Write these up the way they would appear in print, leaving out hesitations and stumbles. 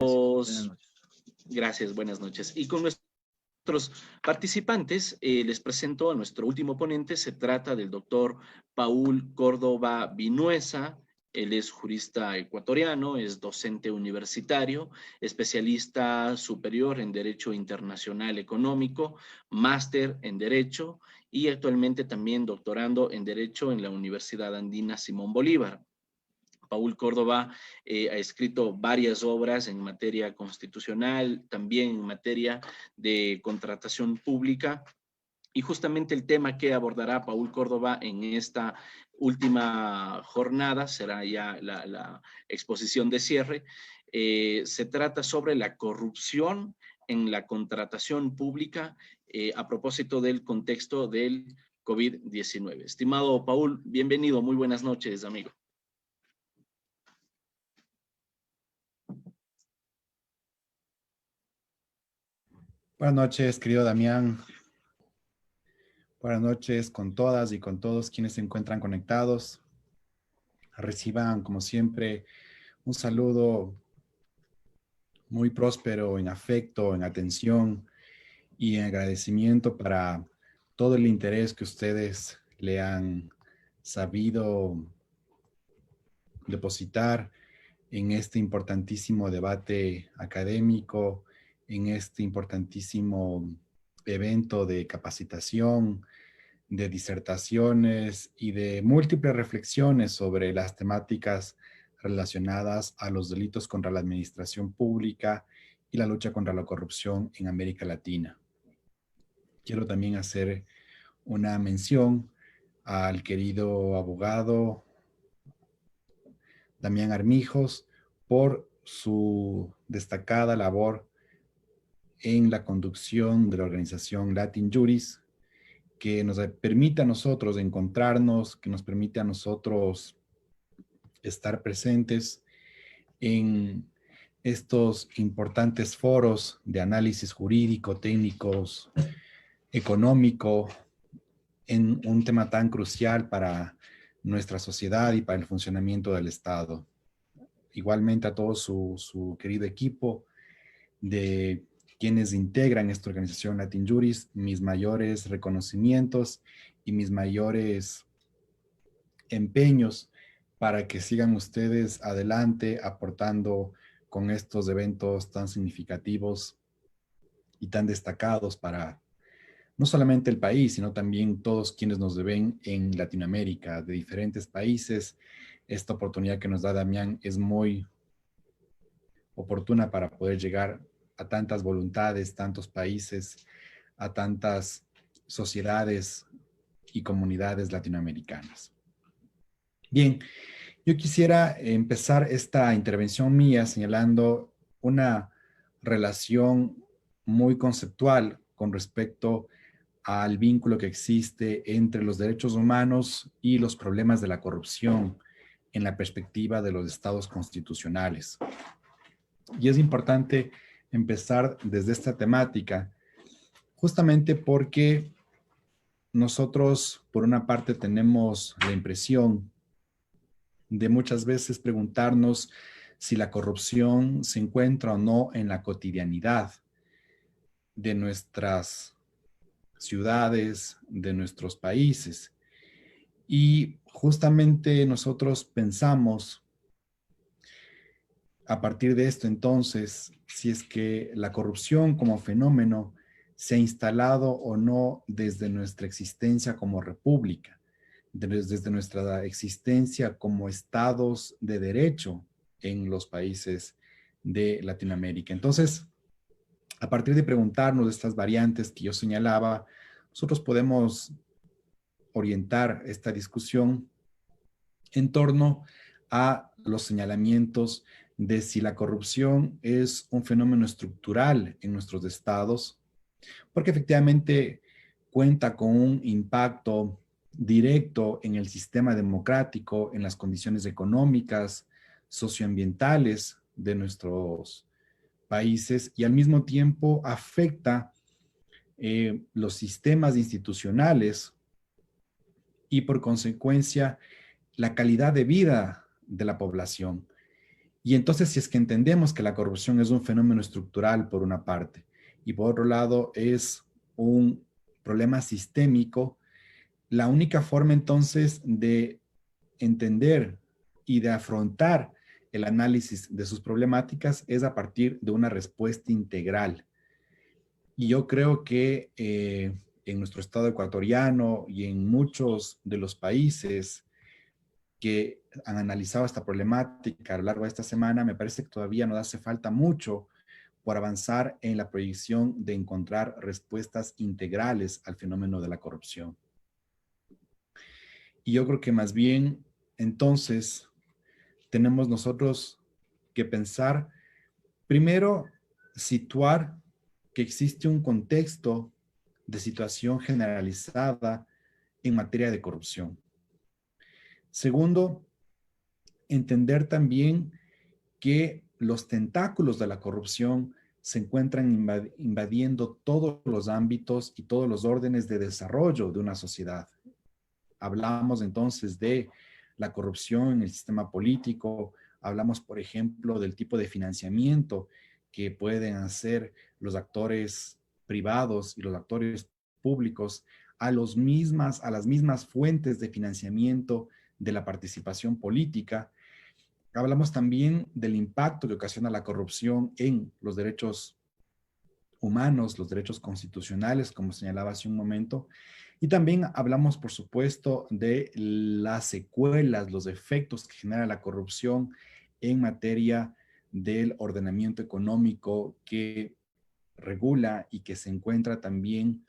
Buenas noches. Gracias, buenas noches. Y con nuestros participantes, les presento a nuestro último ponente. Se trata del doctor Paul Córdoba Vinuesa. Él es jurista ecuatoriano, es docente universitario, especialista superior en Derecho Internacional Económico, máster en Derecho y actualmente también doctorando en Derecho en la Universidad Andina Simón Bolívar. Paul Córdoba ha escrito varias obras en materia constitucional, también en materia de contratación pública, y justamente el tema que abordará Paul Córdoba en esta última jornada, será ya la exposición de cierre, se trata sobre la corrupción en la contratación pública a propósito del contexto del COVID-19. Estimado Paul, bienvenido, muy buenas noches, amigo. Buenas noches, querido Damián. Buenas noches con todas y con todos quienes se encuentran conectados. Reciban, como siempre, un saludo muy próspero, en afecto, en atención y en agradecimiento para todo el interés que ustedes le han sabido depositar en este importantísimo debate académico, en este importantísimo evento de capacitación, de disertaciones y de múltiples reflexiones sobre las temáticas relacionadas a los delitos contra la administración pública y la lucha contra la corrupción en América Latina. Quiero también hacer una mención al querido abogado Damián Armijos por su destacada labor en la conducción de la organización Latin Juris, que nos permite a nosotros encontrarnos, que nos permite a nosotros estar presentes en estos importantes foros de análisis jurídico, técnicos, económico, en un tema tan crucial para nuestra sociedad y para el funcionamiento del Estado. Igualmente a todo su querido equipo de quienes integran esta organización Latin Juris, mis mayores reconocimientos y mis mayores empeños para que sigan ustedes adelante aportando con estos eventos tan significativos y tan destacados para no solamente el país, sino también todos quienes nos ven en Latinoamérica, de diferentes países. Esta oportunidad que nos da Damián es muy oportuna para poder llegar a tantas voluntades, tantos países, a tantas sociedades y comunidades latinoamericanas. Bien, yo quisiera empezar esta intervención mía señalando una relación muy conceptual con respecto al vínculo que existe entre los derechos humanos y los problemas de la corrupción en la perspectiva de los estados constitucionales. Y es importante empezar desde esta temática, justamente porque nosotros, por una parte, tenemos la impresión de muchas veces preguntarnos si la corrupción se encuentra o no en la cotidianidad de nuestras ciudades, de nuestros países. Y justamente nosotros pensamos, a partir de esto entonces, si es que la corrupción como fenómeno se ha instalado o no desde nuestra existencia como república, desde nuestra existencia como estados de derecho en los países de Latinoamérica. Entonces, a partir de preguntarnos de estas variantes que yo señalaba, nosotros podemos orientar esta discusión en torno a los señalamientos de si la corrupción es un fenómeno estructural en nuestros estados, porque efectivamente cuenta con un impacto directo en el sistema democrático, en las condiciones económicas, socioambientales de nuestros países y al mismo tiempo afecta los sistemas institucionales y por consecuencia la calidad de vida de la población. Y entonces, si es que entendemos que la corrupción es un fenómeno estructural por una parte, y por otro lado es un problema sistémico, la única forma entonces de entender y de afrontar el análisis de sus problemáticas es a partir de una respuesta integral. Y yo creo que en nuestro estado ecuatoriano y en muchos de los países que han analizado esta problemática a lo largo de esta semana, me parece que todavía nos hace falta mucho por avanzar en la proyección de encontrar respuestas integrales al fenómeno de la corrupción. Y yo creo que más bien, entonces, tenemos nosotros que pensar, primero, situar que existe un contexto de situación generalizada en materia de corrupción. Segundo, entender también que los tentáculos de la corrupción se encuentran invadiendo todos los ámbitos y todos los órdenes de desarrollo de una sociedad. Hablamos entonces de la corrupción en el sistema político, hablamos, por ejemplo, del tipo de financiamiento que pueden hacer los actores privados y los actores públicos a las mismas fuentes de financiamiento de la participación política. Hablamos también del impacto que ocasiona la corrupción en los derechos humanos, los derechos constitucionales, como señalaba hace un momento. Y también hablamos, por supuesto, de las secuelas, los efectos que genera la corrupción en materia del ordenamiento económico que regula y que se encuentra también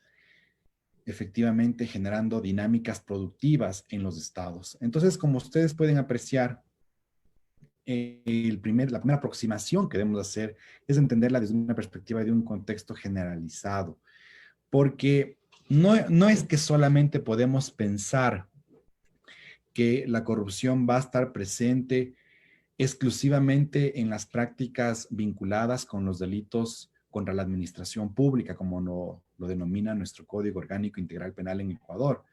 efectivamente generando dinámicas productivas en los estados. Entonces, como ustedes pueden apreciar, la primera aproximación que debemos hacer es entenderla desde una perspectiva de un contexto generalizado, porque no es que solamente podemos pensar que la corrupción va a estar presente exclusivamente en las prácticas vinculadas con los delitos contra la administración pública, como lo denomina nuestro Código Orgánico Integral Penal en Ecuador,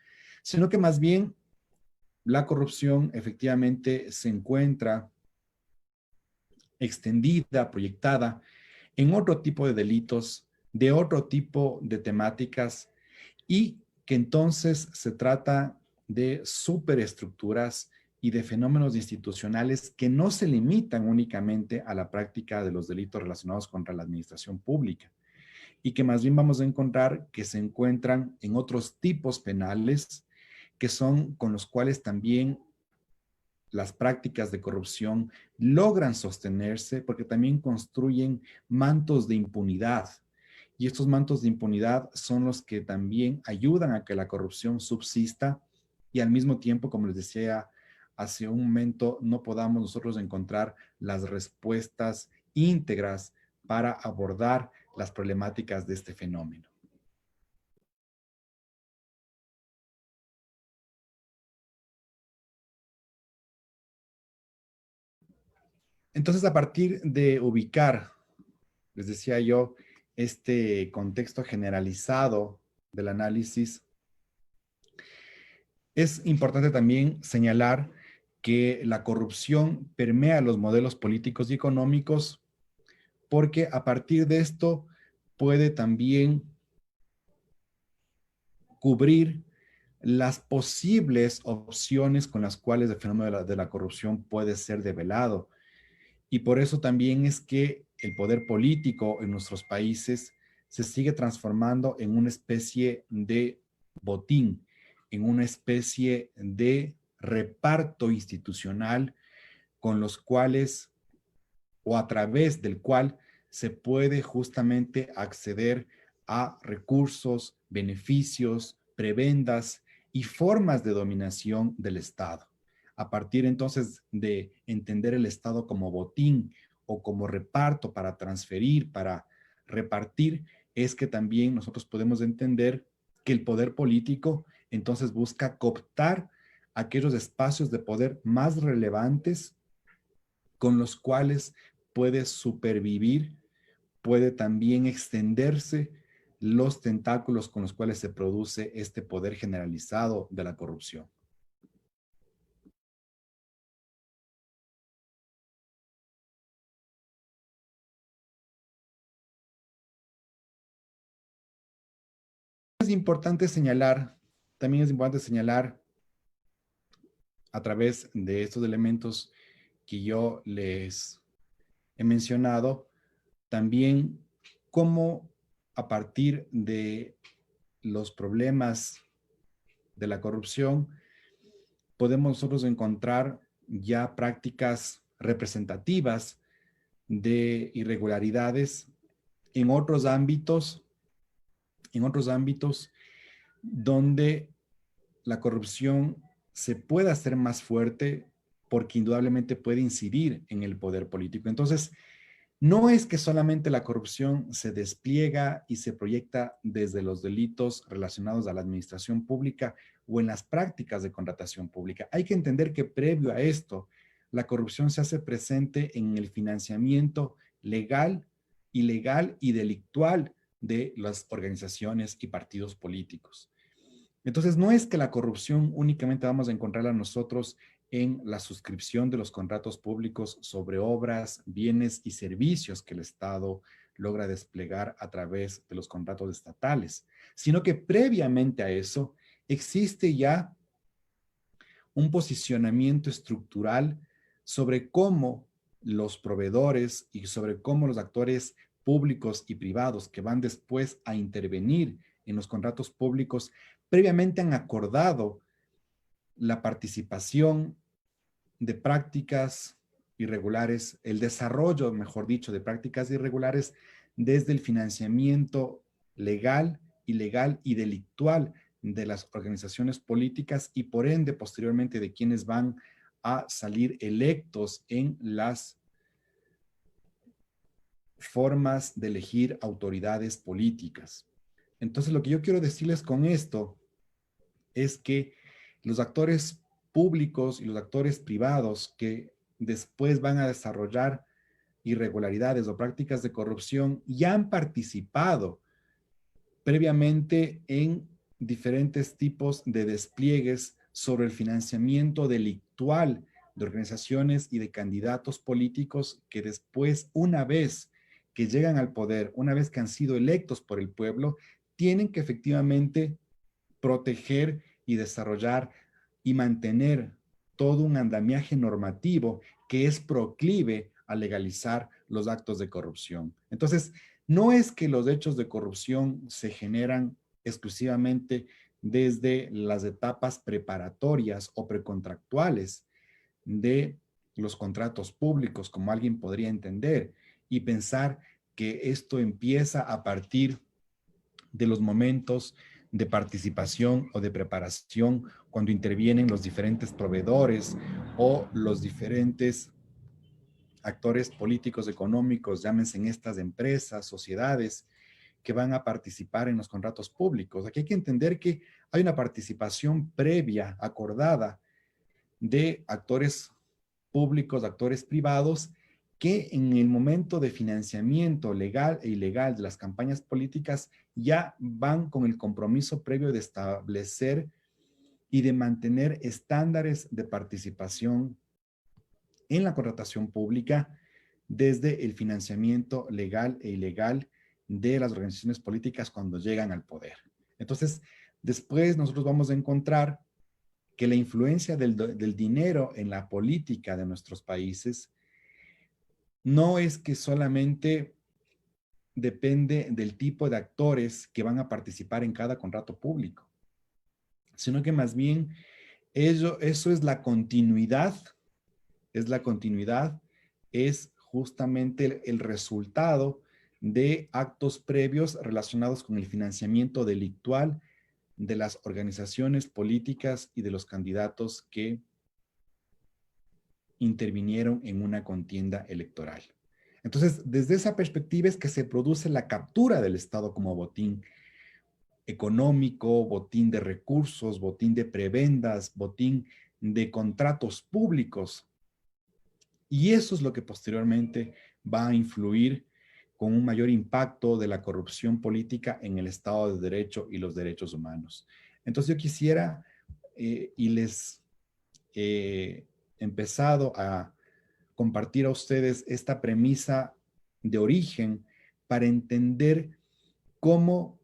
sino que más bien la corrupción efectivamente se encuentra extendida, proyectada en otro tipo de delitos, de otro tipo de temáticas, y que entonces se trata de superestructuras y de fenómenos institucionales que no se limitan únicamente a la práctica de los delitos relacionados contra la administración pública, y que más bien vamos a encontrar que se encuentran en otros tipos penales que son con los cuales también las prácticas de corrupción logran sostenerse porque también construyen mantos de impunidad. Y estos mantos de impunidad son los que también ayudan a que la corrupción subsista y al mismo tiempo, como les decía hace un momento, no podamos nosotros encontrar las respuestas íntegras para abordar las problemáticas de este fenómeno. Entonces, a partir de ubicar, les decía yo, este contexto generalizado del análisis, es importante también señalar que la corrupción permea los modelos políticos y económicos porque a partir de esto puede también cubrir las posibles opciones con las cuales el fenómeno de la corrupción puede ser develado. Y por eso también es que el poder político en nuestros países se sigue transformando en una especie de botín, en una especie de reparto institucional con los cuales o a través del cual se puede justamente acceder a recursos, beneficios, prebendas y formas de dominación del Estado. A partir entonces de entender el Estado como botín o como reparto para transferir, para repartir, es que también nosotros podemos entender que el poder político entonces busca cooptar aquellos espacios de poder más relevantes con los cuales puede supervivir, puede también extenderse los tentáculos con los cuales se produce este poder generalizado de la corrupción. es importante señalar, también es importante señalar a través de estos elementos que yo les he mencionado, también cómo a partir de los problemas de la corrupción podemos nosotros encontrar ya prácticas representativas de irregularidades en otros ámbitos donde la corrupción se puede hacer más fuerte porque indudablemente puede incidir en el poder político. Entonces, no es que solamente la corrupción se despliega y se proyecta desde los delitos relacionados a la administración pública o en las prácticas de contratación pública. Hay que entender que previo a esto, la corrupción se hace presente en el financiamiento legal, ilegal y delictual de las organizaciones y partidos políticos. Entonces, no es que la corrupción únicamente vamos a encontrarla nosotros en la suscripción de los contratos públicos sobre obras, bienes y servicios que el Estado logra desplegar a través de los contratos estatales, sino que previamente a eso existe ya un posicionamiento estructural sobre cómo los proveedores y sobre cómo los actores públicos y privados que van después a intervenir en los contratos públicos previamente han acordado la participación de prácticas irregulares, el desarrollo, mejor dicho, de prácticas irregulares desde el financiamiento legal, ilegal y delictual de las organizaciones políticas y por ende posteriormente de quienes van a salir electos en las formas de elegir autoridades políticas. Entonces, lo que yo quiero decirles con esto es que los actores públicos y los actores privados que después van a desarrollar irregularidades o prácticas de corrupción ya han participado previamente en diferentes tipos de despliegues sobre el financiamiento delictual de organizaciones y de candidatos políticos que después, una vez que llegan al poder, una vez que han sido electos por el pueblo, tienen que efectivamente proteger y desarrollar y mantener todo un andamiaje normativo que es proclive a legalizar los actos de corrupción. Entonces, no es que los hechos de corrupción se generan exclusivamente desde las etapas preparatorias o precontractuales de los contratos públicos, como alguien podría entender, y pensar que esto empieza a partir de los momentos de participación o de preparación cuando intervienen los diferentes proveedores o los diferentes actores políticos, económicos, llámense en estas empresas, sociedades, que van a participar en los contratos públicos. Aquí hay que entender que hay una participación previa, acordada, de actores públicos, actores privados, que en el momento de financiamiento legal e ilegal de las campañas políticas ya van con el compromiso previo de establecer y de mantener estándares de participación en la contratación pública desde el financiamiento legal e ilegal de las organizaciones políticas cuando llegan al poder. Entonces, después nosotros vamos a encontrar que la influencia del dinero en la política de nuestros países no es que solamente depende del tipo de actores que van a participar en cada contrato público, sino que más bien eso es la continuidad, es justamente el resultado de actos previos relacionados con el financiamiento delictual de las organizaciones políticas y de los candidatos que intervinieron en una contienda electoral. Entonces, desde esa perspectiva es que se produce la captura del Estado como botín económico, botín de recursos, botín de prebendas, botín de contratos públicos. Y eso es lo que posteriormente va a influir con un mayor impacto de la corrupción política en el Estado de Derecho y los derechos humanos. Entonces yo quisiera y les he empezado a compartir a ustedes esta premisa de origen para entender cómo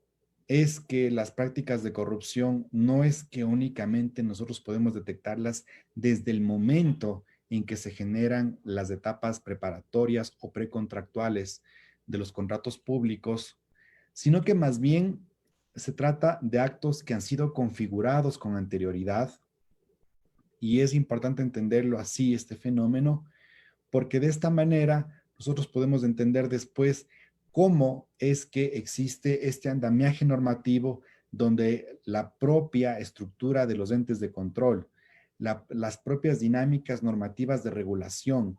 es que las prácticas de corrupción no es que únicamente nosotros podemos detectarlas desde el momento en que se generan las etapas preparatorias o precontractuales de los contratos públicos, sino que más bien se trata de actos que han sido configurados con anterioridad, y es importante entenderlo así, este fenómeno, porque de esta manera nosotros podemos entender después cómo es que existe este andamiaje normativo donde la propia estructura de los entes de control, las propias dinámicas normativas de regulación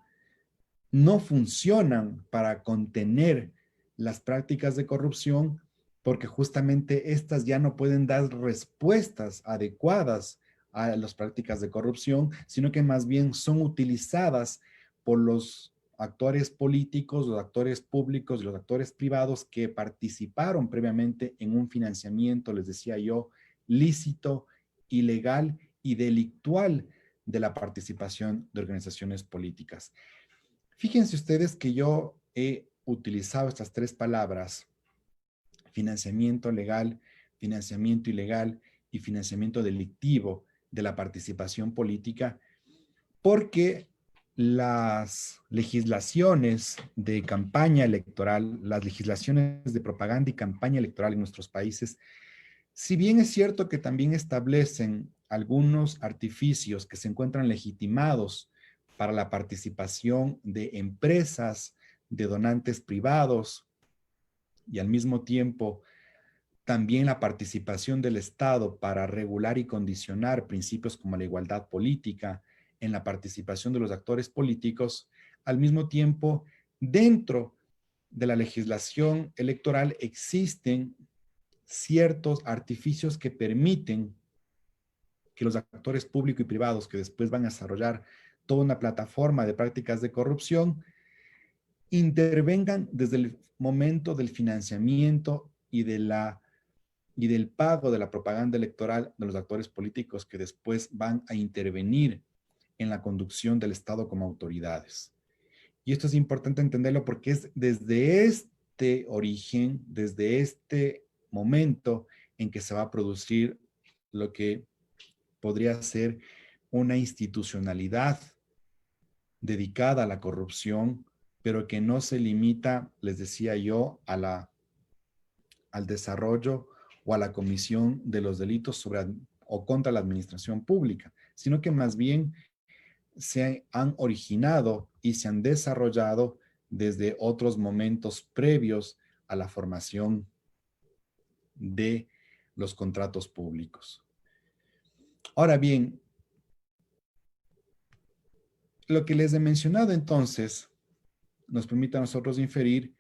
no funcionan para contener las prácticas de corrupción, porque justamente estas ya no pueden dar respuestas adecuadas a las prácticas de corrupción, sino que más bien son utilizadas por los actores políticos, los actores públicos, los actores privados que participaron previamente en un financiamiento, les decía yo, lícito, ilegal y delictual de la participación de organizaciones políticas. Fíjense ustedes que yo he utilizado estas tres palabras: financiamiento legal, financiamiento ilegal y financiamiento delictivo de la participación política, porque las legislaciones de campaña electoral, las legislaciones de propaganda y campaña electoral en nuestros países, si bien es cierto que también establecen algunos artificios que se encuentran legitimados para la participación de empresas, de donantes privados, y al mismo tiempo también la participación del Estado para regular y condicionar principios como la igualdad política en la participación de los actores políticos, al mismo tiempo, dentro de la legislación electoral existen ciertos artificios que permiten que los actores públicos y privados que después van a desarrollar toda una plataforma de prácticas de corrupción intervengan desde el momento del financiamiento y del pago de la propaganda electoral de los actores políticos que después van a intervenir en la conducción del Estado como autoridades. Y esto es importante entenderlo porque es desde este origen, desde este momento en que se va a producir lo que podría ser una institucionalidad dedicada a la corrupción, pero que no se limita, les decía yo, al desarrollo o a la comisión de los delitos sobre o contra la administración pública, sino que más bien se han originado y se han desarrollado desde otros momentos previos a la formación de los contratos públicos. Ahora bien, lo que les he mencionado entonces nos permite a nosotros inferir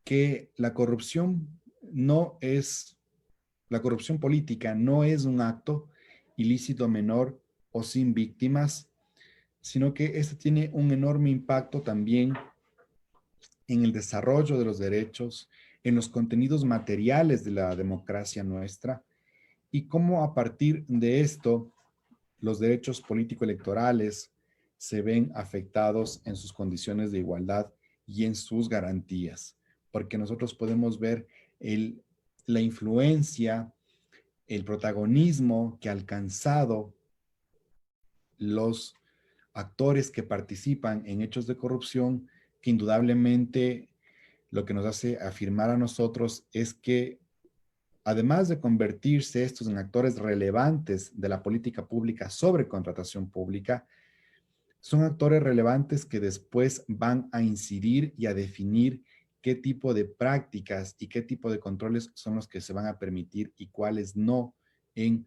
que la corrupción política no es un acto ilícito menor o sin víctimas, sino que este tiene un enorme impacto también en el desarrollo de los derechos, en los contenidos materiales de la democracia nuestra, y cómo a partir de esto los derechos político-electorales se ven afectados en sus condiciones de igualdad y en sus garantías, porque nosotros podemos ver la influencia, el protagonismo que ha alcanzado los actores que participan en hechos de corrupción, que indudablemente lo que nos hace afirmar a nosotros es que además de convertirse estos en actores relevantes de la política pública sobre contratación pública, son actores relevantes que después van a incidir y a definir qué tipo de prácticas y qué tipo de controles son los que se van a permitir y cuáles no en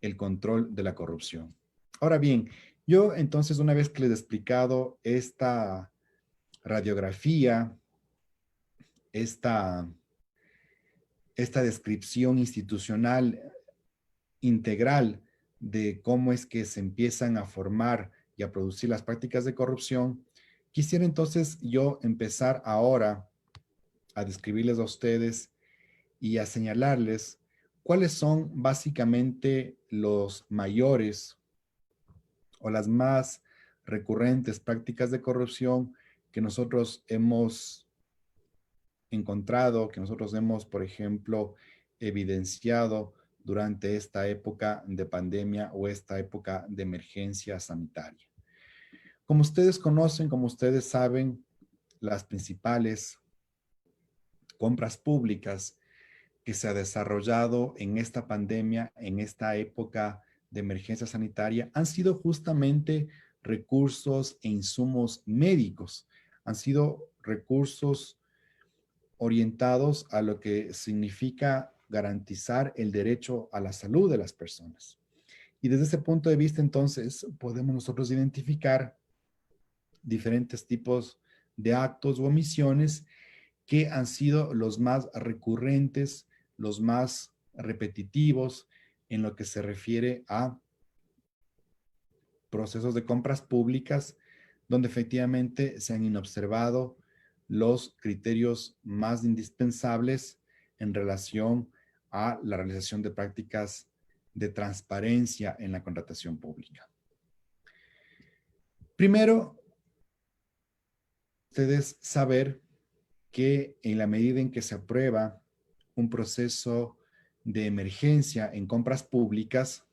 el control de la corrupción. Ahora bien, yo entonces, una vez que les he explicado esta radiografía, esta, esta descripción institucional integral de cómo es que se empiezan a formar y a producir las prácticas de corrupción, quisiera entonces yo empezar ahora a describirles a ustedes y a señalarles cuáles son básicamente los mayores o las más recurrentes prácticas de corrupción que nosotros hemos encontrado, que nosotros hemos, por ejemplo, evidenciado durante esta época de pandemia o esta época de emergencia sanitaria. Como ustedes conocen, como ustedes saben, las principales compras públicas que se ha desarrollado en esta pandemia, en esta época de emergencia sanitaria, han sido justamente recursos e insumos médicos. Han sido recursos orientados a lo que significa garantizar el derecho a la salud de las personas. Y desde ese punto de vista, entonces, podemos nosotros identificar diferentes tipos de actos u omisiones que han sido los más recurrentes, los más repetitivos en lo que se refiere a procesos de compras públicas, donde efectivamente se han inobservado los criterios más indispensables en relación a la realización de prácticas de transparencia en la contratación pública. Primero, ustedes saber que en la medida en que se aprueba un proceso de emergencia en compras públicas,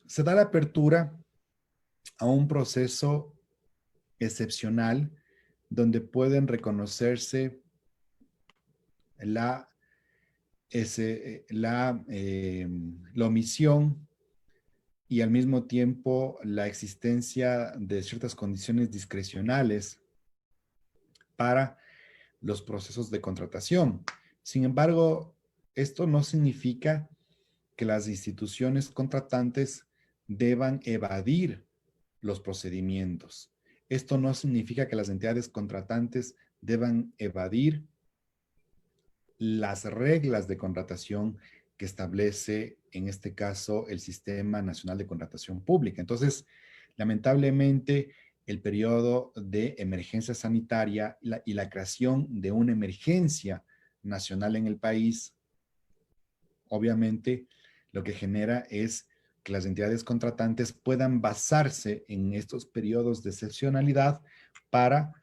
se da la apertura a un proceso excepcional donde pueden reconocerse la, la omisión y al mismo tiempo la existencia de ciertas condiciones discrecionales para los procesos de contratación. Sin embargo, esto no significa que las instituciones contratantes deban evadir los procedimientos. Esto no significa que las entidades contratantes deban evadir las reglas de contratación que establece, en este caso, el Sistema Nacional de Contratación Pública. Entonces, lamentablemente, el periodo de emergencia sanitaria y la creación de una emergencia nacional en el país, obviamente, lo que genera es que las entidades contratantes puedan basarse en estos periodos de excepcionalidad para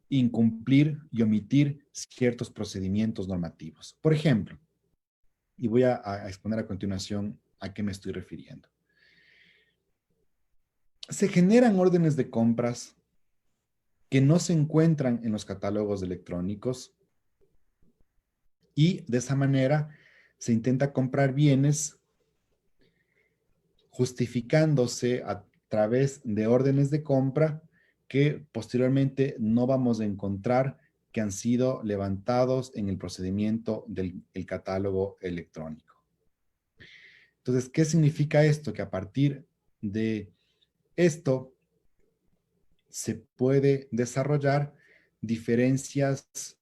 incumplir y omitir ciertos procedimientos normativos. Por ejemplo, y voy a exponer a continuación a qué me estoy refiriendo. Se generan órdenes de compras que no se encuentran en los catálogos electrónicos y de esa manera se intenta comprar bienes justificándose a través de órdenes de compra que posteriormente no vamos a encontrar que han sido levantados en el procedimiento del catálogo electrónico. Entonces, ¿qué significa esto? Que a partir de esto se puede desarrollar diferencias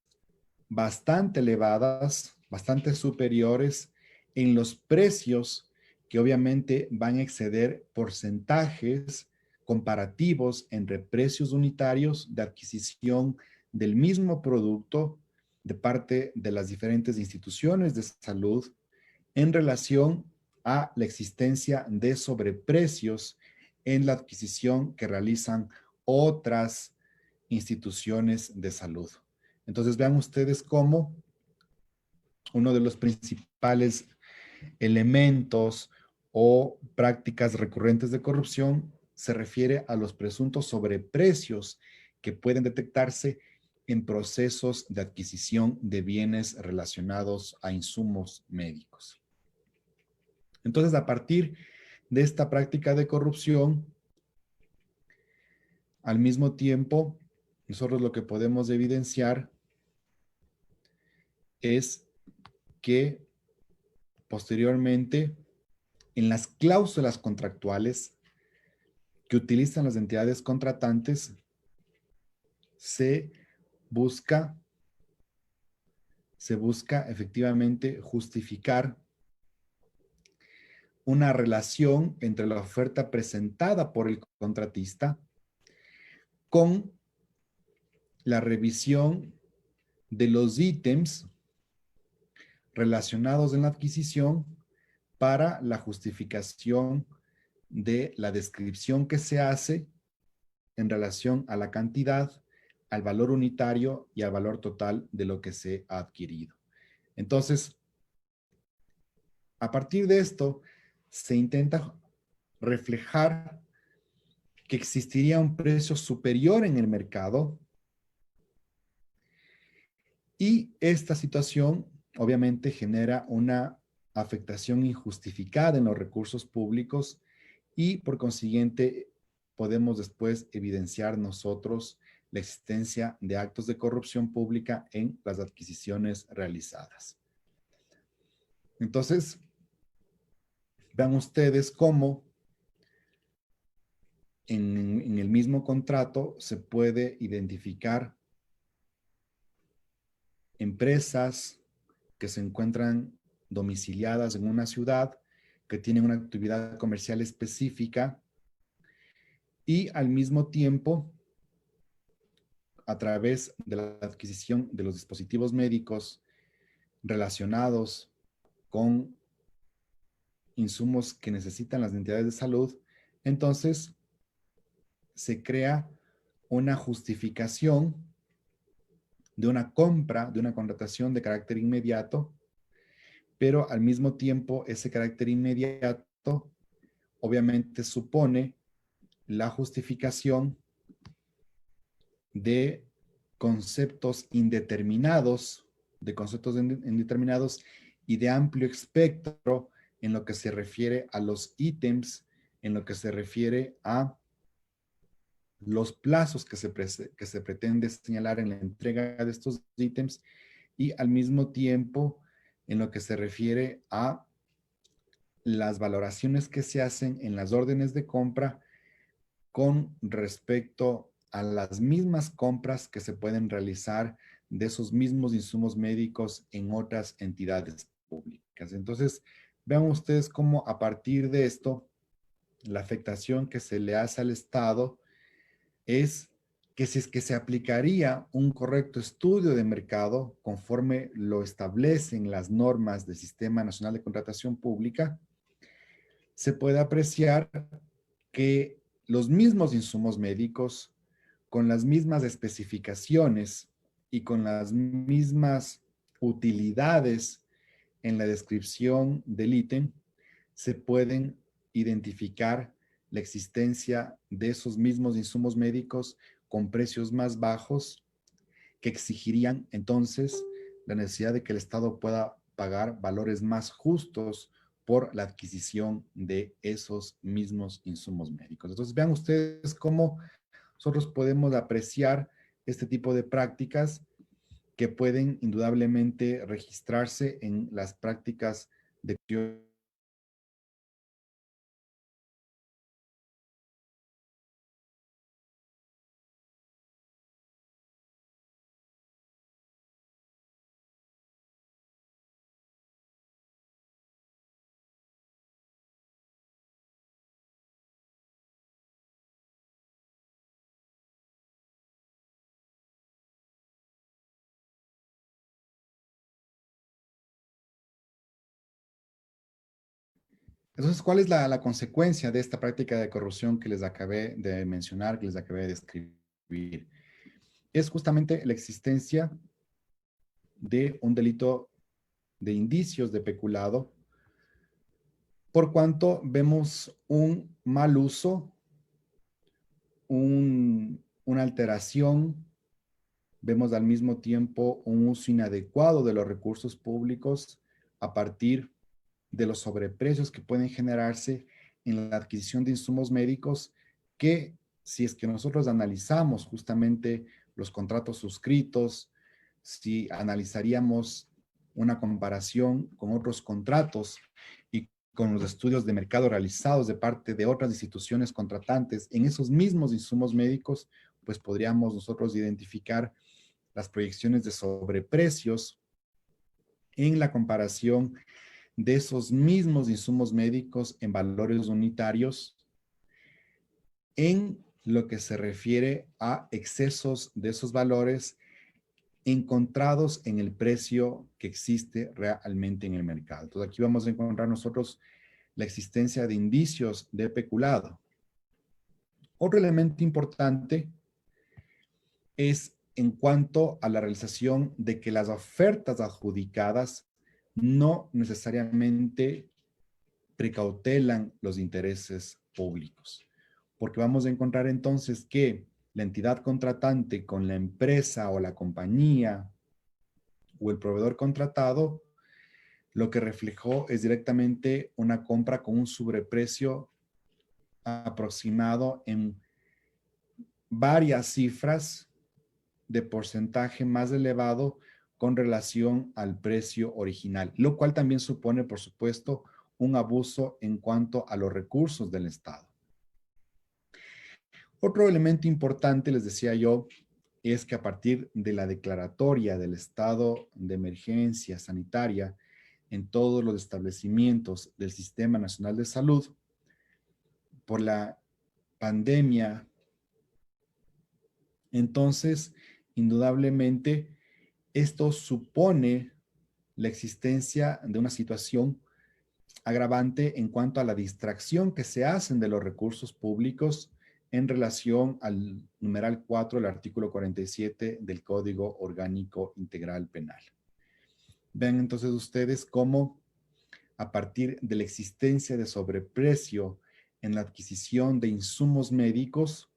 bastante elevadas, bastante superiores en los precios que obviamente van a exceder porcentajes comparativos entre precios unitarios de adquisición del mismo producto de parte de las diferentes instituciones de salud en relación a la existencia de sobreprecios en la adquisición que realizan otras instituciones de salud. Entonces vean ustedes cómo uno de los principales elementos o prácticas recurrentes de corrupción se refiere a los presuntos sobreprecios que pueden detectarse en procesos de adquisición de bienes relacionados a insumos médicos. Entonces, a partir de esta práctica de corrupción, al mismo tiempo, nosotros lo que podemos evidenciar es que posteriormente, en las cláusulas contractuales que utilizan las entidades contratantes, se busca efectivamente justificar una relación entre la oferta presentada por el contratista con la revisión de los ítems relacionados en la adquisición para la justificación de la descripción que se hace en relación a la cantidad, al valor unitario y al valor total de lo que se ha adquirido. Entonces, a partir de esto, se intenta reflejar que existiría un precio superior en el mercado y esta situación obviamente genera una afectación injustificada en los recursos públicos y por consiguiente podemos después evidenciar nosotros la existencia de actos de corrupción pública en las adquisiciones realizadas. Entonces, vean ustedes cómo en el mismo contrato se puede identificar empresas que se encuentran domiciliadas en una ciudad, que tienen una actividad comercial específica y al mismo tiempo, a través de la adquisición de los dispositivos médicos relacionados con insumos que necesitan las entidades de salud, entonces se crea una justificación de una compra, de una contratación de carácter inmediato, pero al mismo tiempo ese carácter inmediato obviamente supone la justificación de conceptos indeterminados, y de amplio espectro en lo que se refiere a los ítems, en lo que se refiere a los plazos que se pretende señalar en la entrega de estos ítems y al mismo tiempo en lo que se refiere a las valoraciones que se hacen en las órdenes de compra con respecto a las mismas compras que se pueden realizar de esos mismos insumos médicos en otras entidades públicas. Entonces, vean ustedes cómo a partir de esto, la afectación que se le hace al Estado es que si es que se aplicaría un correcto estudio de mercado conforme lo establecen las normas del Sistema Nacional de Contratación Pública, se puede apreciar que los mismos insumos médicos, con las mismas especificaciones y con las mismas utilidades en la descripción del ítem, se pueden identificar la existencia de esos mismos insumos médicos con precios más bajos que exigirían entonces la necesidad de que el Estado pueda pagar valores más justos por la adquisición de esos mismos insumos médicos. Entonces, vean ustedes cómo nosotros podemos apreciar este tipo de prácticas que pueden indudablemente registrarse en las prácticas de Entonces, ¿cuál es la consecuencia de esta práctica de corrupción que les acabé de mencionar, que les acabé de describir? Es justamente la existencia de un delito de indicios de peculado, por cuanto vemos un mal uso, una alteración, vemos al mismo tiempo un uso inadecuado de los recursos públicos a partir de los sobreprecios que pueden generarse en la adquisición de insumos médicos que, si es que nosotros analizamos justamente los contratos suscritos, si analizaríamos una comparación con otros contratos y con los estudios de mercado realizados de parte de otras instituciones contratantes en esos mismos insumos médicos, pues podríamos nosotros identificar las proyecciones de sobreprecios en la comparación de esos mismos insumos médicos en valores unitarios en lo que se refiere a excesos de esos valores encontrados en el precio que existe realmente en el mercado. Entonces aquí vamos a encontrar nosotros la existencia de indicios de peculado. Otro elemento importante es en cuanto a la realización de que las ofertas adjudicadas no necesariamente precautelan los intereses públicos, porque vamos a encontrar entonces que la entidad contratante con la empresa o la compañía o el proveedor contratado lo que reflejó es directamente una compra con un sobreprecio aproximado en varias cifras de porcentaje más elevado con relación al precio original, lo cual también supone, por supuesto, un abuso en cuanto a los recursos del Estado. Otro elemento importante, les decía yo, es que a partir de la declaratoria del estado de emergencia sanitaria en todos los establecimientos del Sistema Nacional de Salud por la pandemia, entonces, indudablemente, esto supone la existencia de una situación agravante en cuanto a la distracción que se hacen de los recursos públicos en relación al numeral 4 del artículo 47 del Código Orgánico Integral Penal. Vean entonces ustedes cómo a partir de la existencia de sobreprecio en la adquisición de insumos médicos,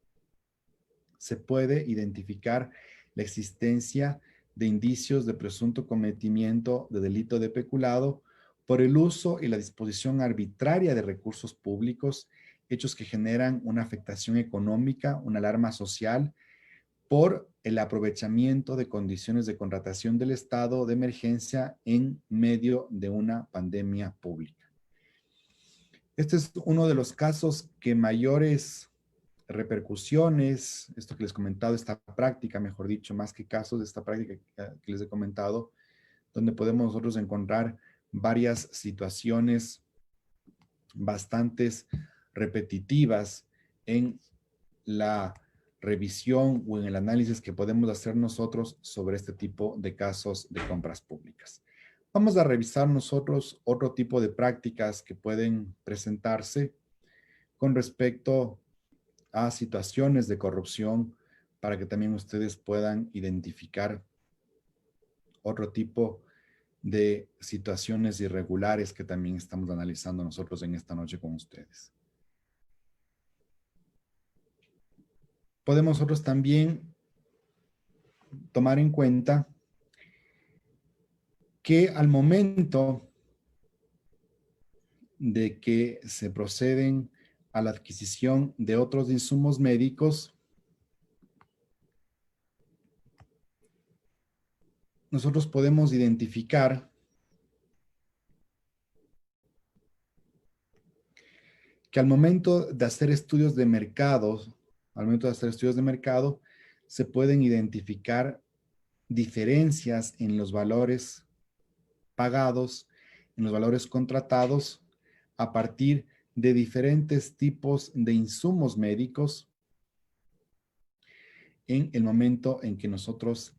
se puede identificar la existencia de indicios de presunto cometimiento de delito de peculado por el uso y la disposición arbitraria de recursos públicos, hechos que generan una afectación económica, una alarma social, por el aprovechamiento de condiciones de contratación del estado de emergencia en medio de una pandemia pública. Este es uno de los casos que mayores repercusiones, esto que les he comentado, esta práctica, mejor dicho, más que casos, de esta práctica que les he comentado, donde podemos nosotros encontrar varias situaciones bastante repetitivas en la revisión o en el análisis que podemos hacer nosotros sobre este tipo de casos de compras públicas. Vamos a revisar nosotros otro tipo de prácticas que pueden presentarse con respecto a situaciones de corrupción para que también ustedes puedan identificar otro tipo de situaciones irregulares que también estamos analizando nosotros en esta noche con ustedes. Podemos nosotros también tomar en cuenta que al momento de que se proceden a la adquisición de otros insumos médicos, nosotros podemos identificar que al momento de hacer estudios de mercado, se pueden identificar diferencias en los valores pagados, en los valores contratados, a partir de diferentes tipos de insumos médicos en el momento en que nosotros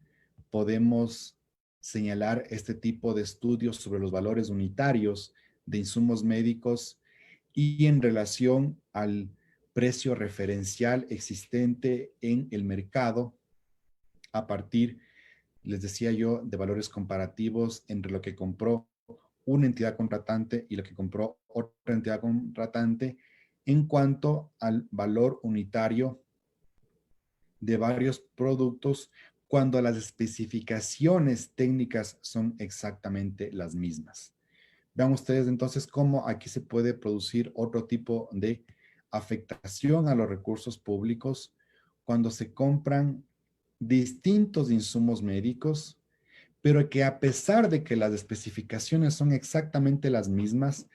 podemos señalar este tipo de estudios sobre los valores unitarios de insumos médicos y en relación al precio referencial existente en el mercado a partir, les decía yo, de valores comparativos entre lo que compró una entidad contratante y lo que compró otra entidad contratante en cuanto al valor unitario de varios productos cuando las especificaciones técnicas son exactamente las mismas. Vean ustedes entonces cómo aquí se puede producir otro tipo de afectación a los recursos públicos cuando se compran distintos insumos médicos, pero que a pesar de que las especificaciones son exactamente las mismas,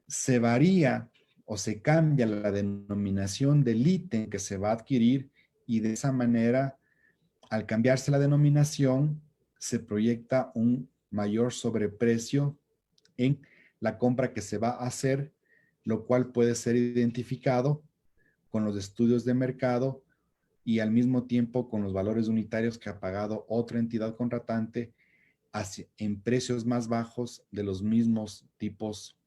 se varía o se cambia la denominación del ítem que se va a adquirir y de esa manera, al cambiarse la denominación, se proyecta un mayor sobreprecio en la compra que se va a hacer, lo cual puede ser identificado con los estudios de mercado y al mismo tiempo con los valores unitarios que ha pagado otra entidad contratante en precios más bajos de los mismos tipos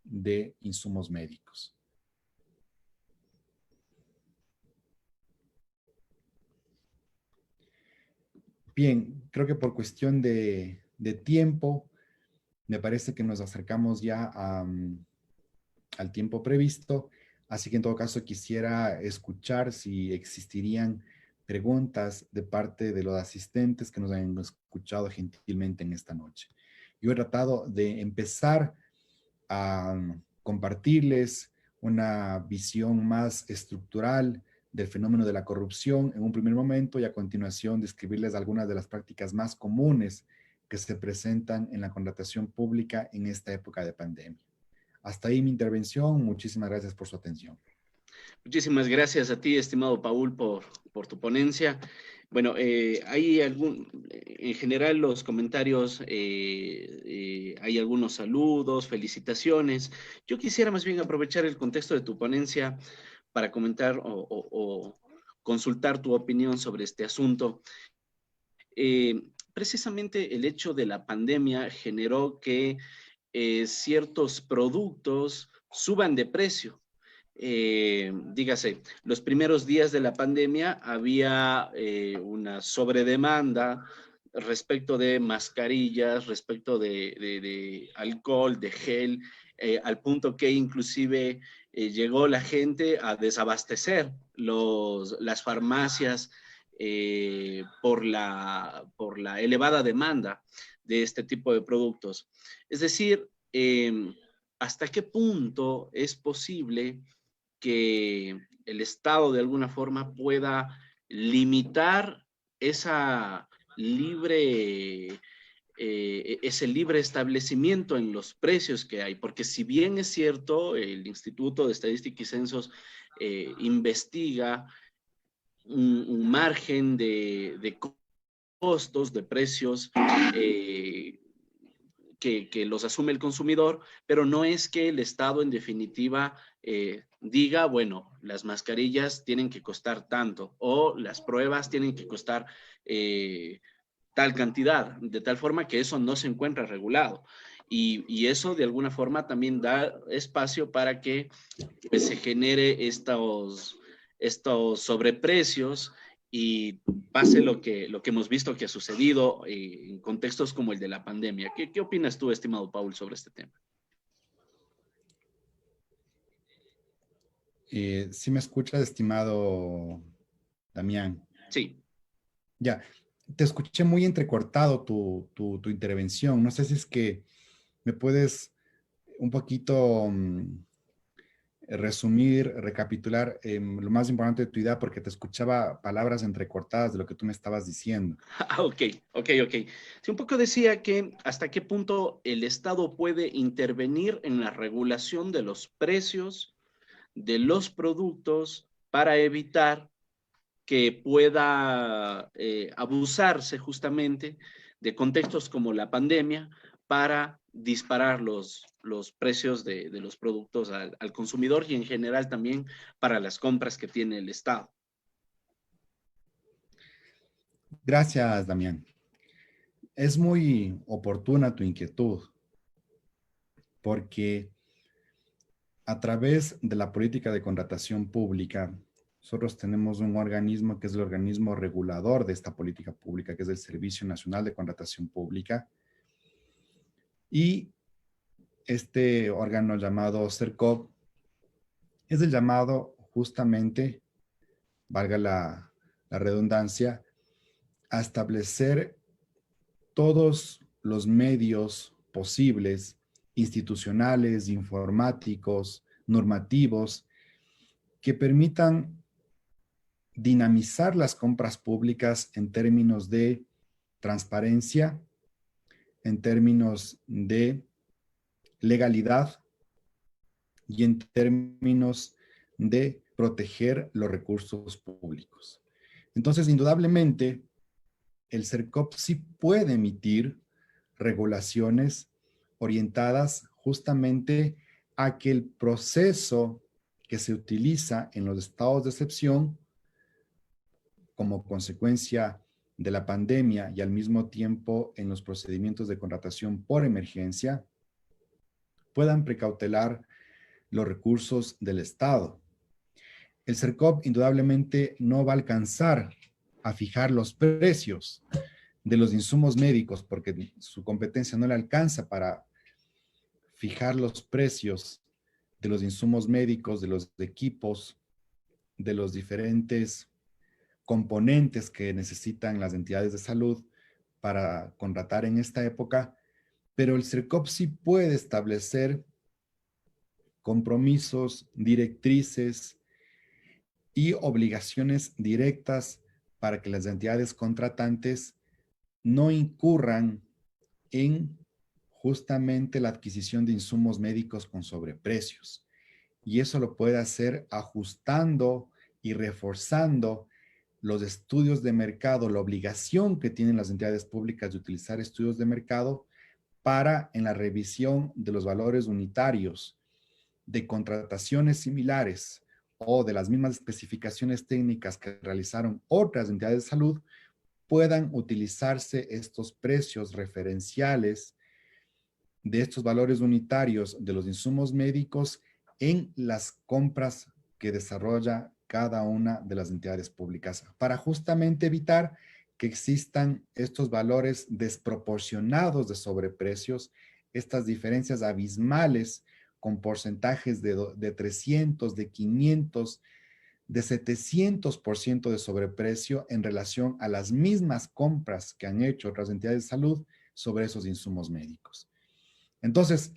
de insumos médicos. Bien, creo que por cuestión de tiempo, me parece que nos acercamos ya al tiempo previsto, así que en todo caso quisiera escuchar si existirían preguntas de parte de los asistentes que nos han escuchado gentilmente en esta noche. Yo he tratado de empezar a compartirles una visión más estructural del fenómeno de la corrupción en un primer momento y a continuación describirles algunas de las prácticas más comunes que se presentan en la contratación pública en esta época de pandemia. Hasta ahí mi intervención. Muchísimas gracias por su atención. Muchísimas gracias a ti, estimado Paul, por tu ponencia. Bueno, en general los comentarios, hay algunos saludos, felicitaciones. Yo quisiera más bien aprovechar el contexto de tu ponencia para comentar o consultar tu opinión sobre este asunto. Precisamente el hecho de la pandemia generó que ciertos productos suban de precio. Dígase, los primeros días de la pandemia había una sobredemanda respecto de mascarillas, respecto de alcohol, de gel, al punto que inclusive llegó la gente a desabastecer las farmacias por la elevada demanda de este tipo de productos. Es decir, ¿hasta qué punto es posible que el Estado de alguna forma pueda limitar esa libre, ese libre establecimiento en los precios que hay? Porque si bien es cierto, el Instituto de Estadística y Censos investiga un margen de costos, de precios que los asume el consumidor, pero no es que el Estado en definitiva diga, bueno, las mascarillas tienen que costar tanto o las pruebas tienen que costar tal cantidad, de tal forma que eso no se encuentra regulado. Y eso de alguna forma también da espacio para que pues, se genere estos sobreprecios y pase lo que hemos visto que ha sucedido en contextos como el de la pandemia. ¿Qué opinas tú, estimado Paul, sobre este tema? ¿Sí me escuchas, estimado Damián? Sí. Ya, te escuché muy entrecortado tu intervención. No sé si es que me puedes un poquito resumir, recapitular lo más importante de tu idea, porque te escuchaba palabras entrecortadas de lo que tú me estabas diciendo. Ok. Sí, un poco decía que hasta qué punto el Estado puede intervenir en la regulación de los precios de los productos para evitar que pueda abusarse justamente de contextos como la pandemia para disparar los precios de los productos al consumidor y en general también para las compras que tiene el Estado. Gracias, Damián. Es muy oportuna tu inquietud, porque a través de la política de contratación pública, nosotros tenemos un organismo que es el organismo regulador de esta política pública, que es el Servicio Nacional de Contratación Pública. Y este órgano llamado CERCOP es el llamado justamente, valga la redundancia, a establecer todos los medios posibles, institucionales, informáticos, normativos, que permitan dinamizar las compras públicas en términos de transparencia, en términos de legalidad y en términos de proteger los recursos públicos. Entonces, indudablemente, el CERCOP sí puede emitir regulaciones orientadas justamente a que el proceso que se utiliza en los estados de excepción como consecuencia de la pandemia y al mismo tiempo en los procedimientos de contratación por emergencia puedan precautelar los recursos del Estado. El CERCOP indudablemente no va a alcanzar a fijar los precios, de los insumos médicos, porque su competencia no le alcanza para fijar los precios de los insumos médicos, de los equipos, de los diferentes componentes que necesitan las entidades de salud para contratar en esta época, pero el CERCOP sí puede establecer compromisos, directrices y obligaciones directas para que las entidades contratantes no incurran en justamente la adquisición de insumos médicos con sobreprecios. Y eso lo puede hacer ajustando y reforzando los estudios de mercado, la obligación que tienen las entidades públicas de utilizar estudios de mercado para en la revisión de los valores unitarios de contrataciones similares o de las mismas especificaciones técnicas que realizaron otras entidades de salud, puedan utilizarse estos precios referenciales de estos valores unitarios de los insumos médicos en las compras que desarrolla cada una de las entidades públicas, para justamente evitar que existan estos valores desproporcionados de sobreprecios, estas diferencias abismales con porcentajes de 300, de 500, de 700% de sobreprecio en relación a las mismas compras que han hecho otras entidades de salud sobre esos insumos médicos. Entonces,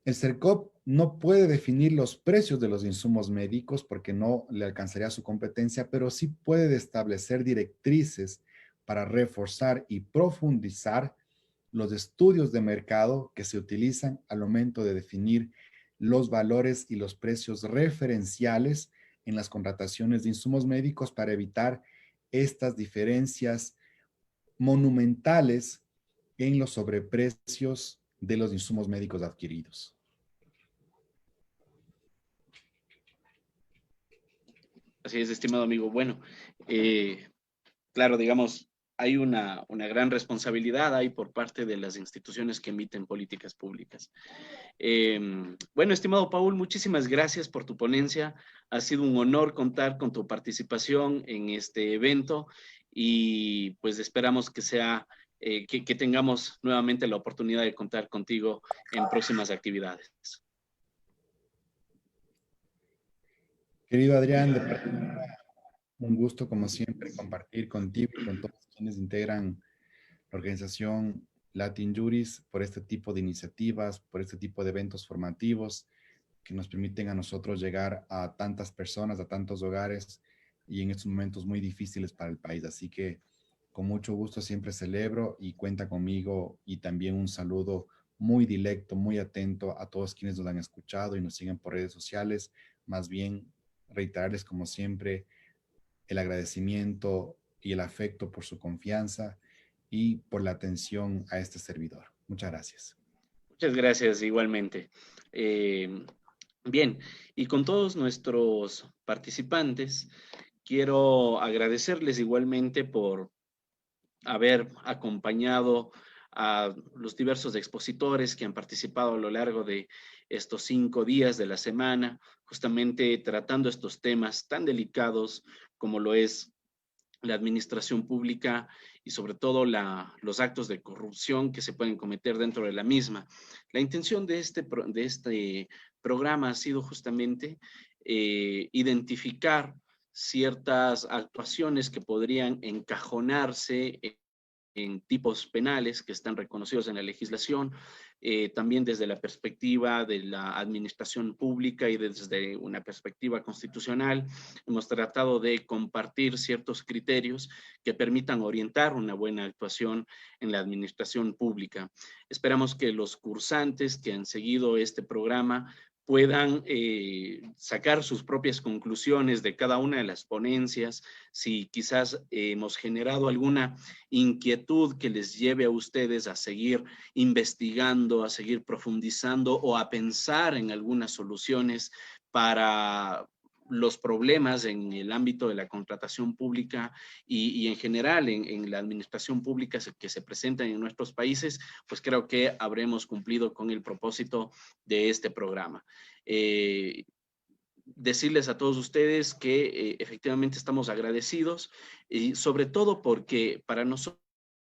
el CERCOP no puede definir los precios de los insumos médicos porque no le alcanzaría su competencia, pero sí puede establecer directrices para reforzar y profundizar los estudios de mercado que se utilizan al momento de definir los valores y los precios referenciales en las contrataciones de insumos médicos para evitar estas diferencias monumentales en los sobreprecios de los insumos médicos adquiridos. Así es, estimado amigo. Bueno, claro, digamos, hay una gran responsabilidad ahí por parte de las instituciones que emiten políticas públicas. Bueno, estimado Paul, muchísimas gracias por tu ponencia. Ha sido un honor contar con tu participación en este evento y pues esperamos que sea, que tengamos nuevamente la oportunidad de contar contigo en próximas actividades. Querido Adrián, de un gusto como siempre compartir contigo y con todos quienes integran la organización Latin Juris por este tipo de iniciativas, por este tipo de eventos formativos que nos permiten a nosotros llegar a tantas personas, a tantos hogares y en estos momentos muy difíciles para el país. Así que con mucho gusto siempre celebro y cuenta conmigo y también un saludo muy directo, muy atento a todos quienes nos han escuchado y nos siguen por redes sociales. Más bien reiterarles como siempre el agradecimiento y el afecto por su confianza y por la atención a este servidor. Muchas gracias. Muchas gracias igualmente. Bien, y con todos nuestros participantes, quiero agradecerles igualmente por haber acompañado a los diversos expositores que han participado a lo largo de estos 5 días de la semana, justamente tratando estos temas tan delicados como lo es la administración pública y sobre todo los actos de corrupción que se pueden cometer dentro de la misma. La intención de este programa ha sido justamente identificar ciertas actuaciones que podrían encajonarse en tipos penales que están reconocidos en la legislación, también desde la perspectiva de la administración pública y desde una perspectiva constitucional. Hemos tratado de compartir ciertos criterios que permitan orientar una buena actuación en la administración pública. Esperamos que los cursantes que han seguido este programa puedan sacar sus propias conclusiones de cada una de las ponencias, si quizás hemos generado alguna inquietud que les lleve a ustedes a seguir investigando, a seguir profundizando o a pensar en algunas soluciones para los problemas en el ámbito de la contratación pública y en general en la administración pública que se presentan en nuestros países, pues creo que habremos cumplido con el propósito de este programa. Decirles a todos ustedes que efectivamente estamos agradecidos y sobre todo porque para nosotros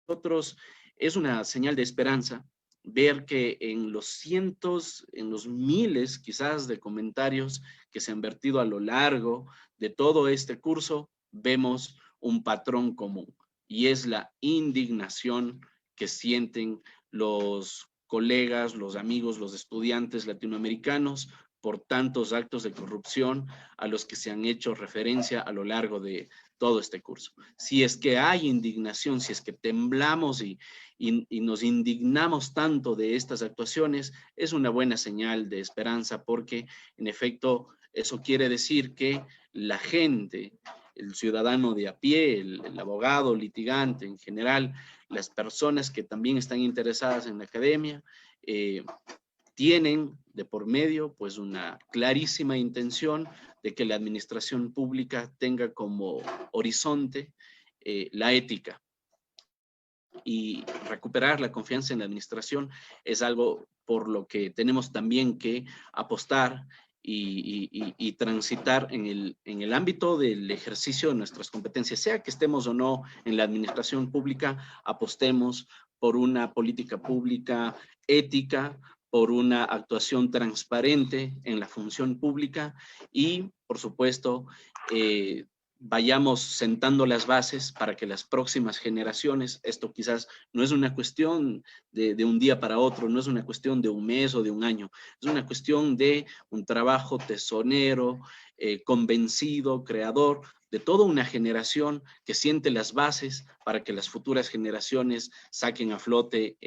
nosotros es una señal de esperanza ver que en los cientos, en los miles quizás de comentarios que se han vertido a lo largo de todo este curso, vemos un patrón común y es la indignación que sienten los colegas, los amigos, los estudiantes latinoamericanos por tantos actos de corrupción a los que se han hecho referencia a lo largo de todo este curso. Si es que hay indignación, si es que temblamos y nos indignamos tanto de estas actuaciones, es una buena señal de esperanza porque, en efecto, eso quiere decir que la gente, el ciudadano de a pie, el abogado, litigante en general, las personas que también están interesadas en la academia, tienen de por medio pues una clarísima intención de que la administración pública tenga como horizonte la ética. Y recuperar la confianza en la administración es algo por lo que tenemos también que apostar y transitar en el ámbito del ejercicio de nuestras competencias, sea que estemos o no en la administración pública, apostemos por una política pública ética, por una actuación transparente en la función pública y, por supuesto, vayamos sentando las bases para que las próximas generaciones, esto quizás no es una cuestión de un día para otro, no es una cuestión de un mes o de un año, es una cuestión de un trabajo tesonero, convencido, creador, de toda una generación que siente las bases para que las futuras generaciones saquen a flote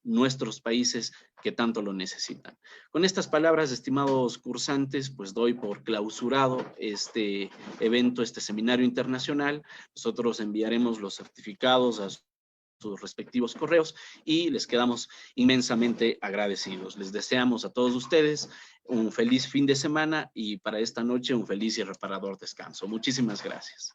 nuestros países que tanto lo necesitan. Con estas palabras, estimados cursantes, pues doy por clausurado este evento, este seminario internacional. Nosotros enviaremos los certificados a sus respectivos correos y les quedamos inmensamente agradecidos. Les deseamos a todos ustedes un feliz fin de semana y para esta noche un feliz y reparador descanso. Muchísimas gracias.